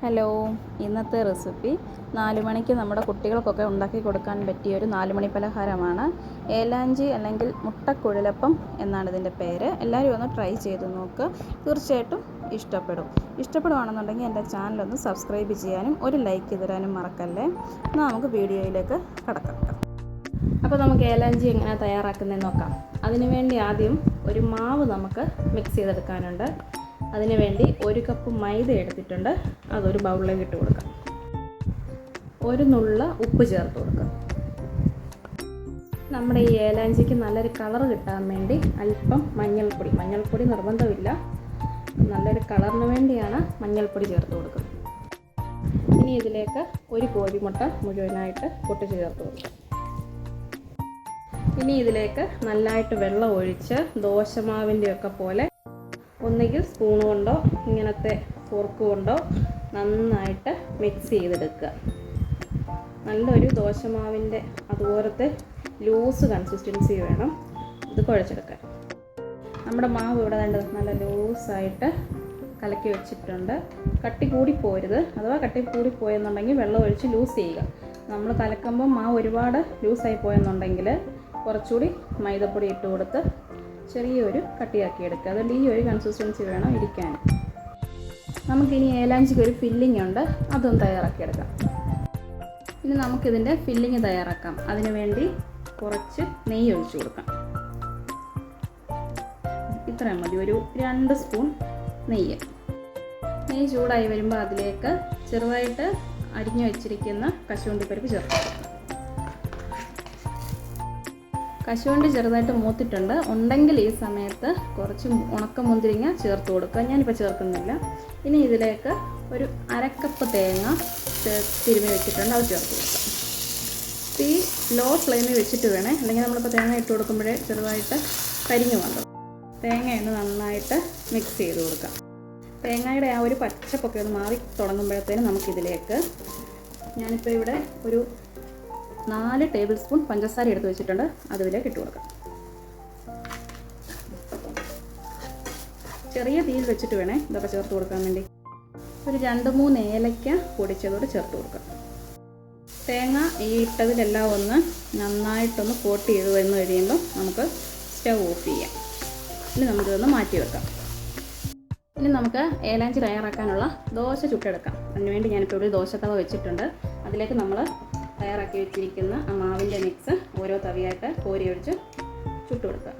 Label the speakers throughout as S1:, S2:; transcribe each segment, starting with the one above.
S1: Hello, ഇന്നത്തെ recipe 4 മണിക്ക് നമ്മുടെ കുട്ടികൾക്കൊക്കെ ഉണ്ടാക്കി കൊടുക്കാൻ പറ്റിയൊരു 4 മണി പലഹാരമാണ്. ഏലാഞ്ചി അല്ലെങ്കിൽ മുട്ടക്കുഴലപ്പം എന്നാണ് ഇതിൻ്റെ പേര്. എല്ലാവരും ഒന്ന് ട്രൈ ചെയ്ത് നോക്കുക, തീർച്ചയായിട്ടും ഇഷ്ടപ്പെടുവാണെന്നുണ്ടെങ്കിൽ എൻ്റെ ചാനലൊന്ന് സബ്സ്ക്രൈബ് ചെയ്യാനും ഒരു ലൈക്ക് തരാനും മറക്കല്ലേ. എന്നാൽ നമുക്ക് വീഡിയോയിലേക്ക് കടക്കാം. അപ്പോൾ നമുക്ക് ഏലാഞ്ചി എങ്ങനെ തയ്യാറാക്കുന്നതെന്ന് നോക്കാം. അതിനുവേണ്ടി ആദ്യം ഒരു മാവ് നമുക്ക് മിക്സ് ചെയ്തെടുക്കാനുണ്ട്. അതിന് വേണ്ടി 1 കപ്പ് മൈദ എടുത്തിട്ടുണ്ട്, അതൊരു ബൗളിലേക്ക് ഇട്ട് കൊടുക്കാം. ഒരു നുള്ള ഉപ്പ് ചേർത്ത് കൊടുക്കാം. നമ്മുടെ ഈ ഏലാഞ്ചിക്ക് നല്ലൊരു കളർ കിട്ടാൻ വേണ്ടി അല്പം മഞ്ഞൾപ്പൊടി നിർബന്ധമില്ല, നല്ലൊരു കളറിന് വേണ്ടിയാണ് മഞ്ഞൾപ്പൊടി ചേർത്ത് കൊടുക്കുന്നത്. ഇനി ഇതിലേക്ക് ഒരു കോഴിമുട്ട മുഴുവനായിട്ട് പൊട്ടിച്ച് ചേർത്ത് കൊടുക്കാം. ഇനി ഇതിലേക്ക് നല്ലതായിട്ട് വെള്ളം ഒഴിച്ച് ദോശമാവിൻ്റെയൊക്കെ പോലെ ഒന്നുകിൽ സ്പൂൺ കൊണ്ടോ ഇങ്ങനത്തെ ഫോർക്ക് കൊണ്ടോ നന്നായിട്ട് മിക്സ് ചെയ്തെടുക്കുക. നല്ലൊരു ദോശമാവിൻ്റെ അതുപോലത്തെ ലൂസ് കൺസിസ്റ്റൻസി വേണം ഇത് കുഴച്ചെടുക്കാൻ. നമ്മുടെ മാവ് ഇവിടെ നല്ല ലൂസായിട്ട് കലക്കി വെച്ചിട്ടുണ്ട്. കട്ടി കൂടിപ്പോരുത്, അഥവാ കട്ടി കൂടിപ്പോയെന്നുണ്ടെങ്കിൽ വെള്ളം ഒഴിച്ച് ലൂസ് ചെയ്യുക. നമ്മൾ കലക്കുമ്പോൾ മാവ് ഒരുപാട് ലൂസായി പോയെന്നുണ്ടെങ്കിൽ കുറച്ചുകൂടി മൈദപ്പൊടി ഇട്ട് കൊടുത്ത് ചെറിയൊരു കട്ടിയാക്കി എടുക്കുക. അതുകൊണ്ട് ഈ ഒരു കൺസിസ്റ്റൻസി വേണം ഇരിക്കാൻ. നമുക്കിനി ഏലാഞ്ചിക്ക് ഒരു ഫില്ലിംഗ് ഉണ്ട്, അതൊന്ന് തയ്യാറാക്കിയെടുക്കാം. ഇനി നമുക്കിതിൻ്റെ ഫില്ലിംഗ് തയ്യാറാക്കാം. അതിനു വേണ്ടി കുറച്ച് നെയ്യ് ഒഴിച്ചു കൊടുക്കാം. ഇത്രയും മതി, ഒരു 2 സ്പൂൺ നെയ്യ് ചൂടായി വരുമ്പോൾ അതിലേക്ക് ചെറുതായിട്ട് അരിഞ്ഞു വെച്ചിരിക്കുന്ന കശുവണ്ടിപ്പരിപ്പ് ചേർത്ത് കൊടുക്കാം. കശുവണ്ടി ചെറുതായിട്ട് മൂത്തിട്ടുണ്ട് ഉണ്ടെങ്കിൽ ഈ സമയത്ത് കുറച്ച് ഉണക്കമുന്തിരിങ്ങ ചേർത്ത് കൊടുക്കുക. ഞാനിപ്പോൾ ചേർക്കുന്നില്ല. ഇനി ഇതിലേക്ക് ഒരു 1/2 കപ്പ് തേങ്ങ തിരുമ്മി വെച്ചിട്ടുണ്ട്, അത് ചേർത്ത് കൊടുക്കാം. തീ ലോ ഫ്ലെയിമിൽ വെച്ചിട്ട് വേണേ, അല്ലെങ്കിൽ നമ്മളിപ്പോൾ തേങ്ങ ഇട്ട് കൊടുക്കുമ്പോഴേ ചെറുതായിട്ട് കരിഞ്ഞു വന്നു. തേങ്ങയൊന്ന് നന്നായിട്ട് മിക്സ് ചെയ്ത് കൊടുക്കാം. തേങ്ങയുടെ ആ ഒരു പച്ചപ്പൊക്കെ ഒന്ന് മാറി തുടങ്ങുമ്പോഴത്തേനും നമുക്കിതിലേക്ക് ഞാനിപ്പോൾ ഇവിടെ ഒരു 4 ടേബിൾ സ്പൂൺ പഞ്ചസാര എടുത്ത് വെച്ചിട്ടുണ്ട്, അതിലേക്ക് ഇട്ട് കൊടുക്കാം. ചെറിയ തീയിൽ വെച്ചിട്ട് വേണേ ഇതൊക്കെ ചേർത്ത് കൊടുക്കാൻ വേണ്ടി. ഒരു 2-3 ഏലക്ക പൊടിച്ചതോടെ ചേർത്ത് കൊടുക്കാം. തേങ്ങ ഈ ഇട്ടതിലെല്ലാം ഒന്ന് നന്നായിട്ടൊന്ന് കോട്ട് ചെയ്ത് വന്ന് കഴിയുമ്പോൾ നമുക്ക് സ്റ്റവ് ഓഫ് ചെയ്യാം. ഇനി നമുക്കിതൊന്ന് മാറ്റി വെക്കാം. ഇനി നമുക്ക് ഏലാഞ്ചി തയ്യാറാക്കാനുള്ള ദോശ ചുട്ടെടുക്കാം. അതിനുവേണ്ടി ഞാനിപ്പോൾ ഒരു ദോശത്തവ വെച്ചിട്ടുണ്ട്. അതിലേക്ക് നമ്മൾ തയ്യാറാക്കി വെച്ചിരിക്കുന്ന ആ മാവിൻ്റെ മിക്സ് ഓരോ തവിയായിട്ട് കോരി ഒഴിച്ച് ചുട്ട് കൊടുക്കുക.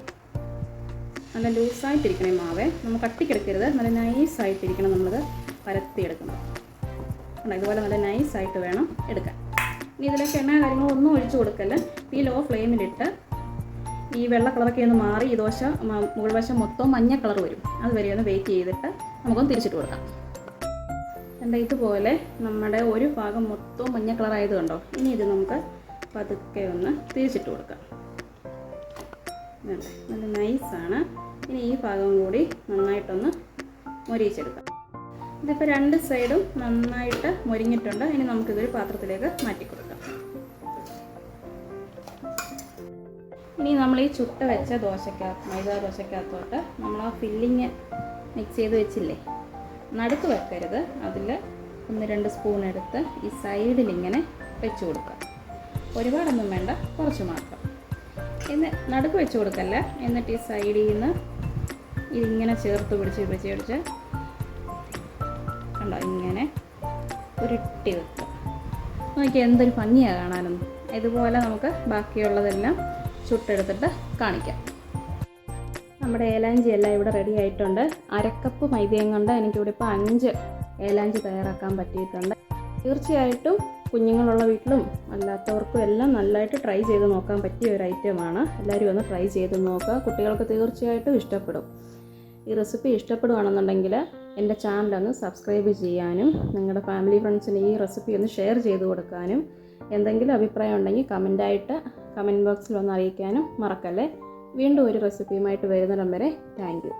S1: നല്ല ലൂസായിട്ടിരിക്കണം ഈ മാവേ, നമ്മൾ കട്ടിക്കെടുക്കരുത്, നല്ല നൈസായിട്ടിരിക്കണം നമ്മളത് പരത്തിയെടുക്കുന്നത്. ഇതുപോലെ നല്ല നൈസായിട്ട് വേണം എടുക്കാൻ. ഇനി ഇതിലേക്ക് എണ്ണ കാര്യങ്ങളൊന്നും ഒഴിച്ചു കൊടുക്കല്ല. ഈ ലോ ഫ്ലെയിമിലിട്ട് ഈ വെള്ള കളറൊക്കെ ഒന്ന് മാറി ഈ ദോശ മുകൾ വശം മൊത്തം മഞ്ഞ കളർ വരും, അതുവരെ ഒന്ന് വെയിറ്റ് ചെയ്തിട്ട് നമുക്കൊന്ന് തിരിച്ചിട്ട് കൊടുക്കാം. എൻ്റെ ഇതുപോലെ നമ്മുടെ ഒരു ഭാഗം മൊത്തം മഞ്ഞ കളറായത് കണ്ടോ. ഇനി ഇത് നമുക്ക് പതുക്കെ ഒന്ന് തിരിച്ചിട്ട് കൊടുക്കാം. നല്ല നൈസാണ്. ഇനി ഈ ഭാഗം കൂടി നന്നായിട്ടൊന്ന് മൊരിയിച്ചെടുക്കാം. ഇതിപ്പോൾ 2 സൈഡും നന്നായിട്ട് മൊരിഞ്ഞിട്ടുണ്ട്. ഇനി നമുക്കിതൊരു പാത്രത്തിലേക്ക് മാറ്റി കൊടുക്കാം. ഇനി നമ്മൾ ഈ ചുട്ട വെച്ച മൈദ ദോശക്കകത്തോട്ട് നമ്മൾ ആ ഫില്ലിങ് മിക്സ് ചെയ്ത് വെച്ചില്ലേ, നടുക്ക് വെക്കരുത്. അതിൽ 1-2 സ്പൂൺ എടുത്ത് ഈ സൈഡിലിങ്ങനെ വെച്ച് കൊടുക്കുക. ഒരുപാടൊന്നും വേണ്ട, കുറച്ച് മാത്രം. നടുക്ക് വെച്ച് കൊടുക്കല്ല. എന്നിട്ട് ഈ സൈഡിൽ നിന്ന് ഇതിങ്ങനെ ചേർത്ത് പിടിച്ച് കണ്ടോ, ഇങ്ങനെ ഉരുട്ടി വെക്കുക. നോക്കി എന്തൊരു ഭംഗിയാണ് കാണാനൊന്നും. ഇതുപോലെ നമുക്ക് ബാക്കിയുള്ളതെല്ലാം ചുട്ടെടുത്തിട്ട് കാണിക്കാം. നമ്മുടെ ഏലാഞ്ചി എല്ലാം ഇവിടെ റെഡി ആയിട്ടുണ്ട്. 1/2 കപ്പ് മൈദയും കൊണ്ട് എനിക്കിവിടെ ഇപ്പോൾ 5 ഏലാഞ്ചി തയ്യാറാക്കാൻ പറ്റിയിട്ടുണ്ട്. തീർച്ചയായിട്ടും കുഞ്ഞുങ്ങളുള്ള വീട്ടിലും അല്ലാത്തവർക്കും എല്ലാം നല്ലതായിട്ട് ട്രൈ ചെയ്ത് നോക്കാൻ പറ്റിയ ഒരു ഐറ്റമാണ്. എല്ലാവരും ഒന്ന് ട്രൈ ചെയ്ത് നോക്കുക, കുട്ടികൾക്ക് തീർച്ചയായിട്ടും ഇഷ്ടപ്പെടും. ഈ റെസിപ്പി ഇഷ്ടപ്പെടുകയാണെന്നുണ്ടെങ്കിൽ എൻ്റെ ചാനലൊന്ന് സബ്സ്ക്രൈബ് ചെയ്യാനും നിങ്ങളുടെ ഫാമിലി ഫ്രണ്ട്സിന് ഈ റെസിപ്പി ഒന്ന് ഷെയർ ചെയ്ത് കൊടുക്കാനും എന്തെങ്കിലും അഭിപ്രായം ഉണ്ടെങ്കിൽ കമൻറ്റ് ബോക്സിൽ ഒന്ന് അറിയിക്കാനും മറക്കല്ലേ. വീണ്ടും ഒരു റെസിപ്പിയുമായിട്ട് വരുന്നിടം വരെ താങ്ക് യു.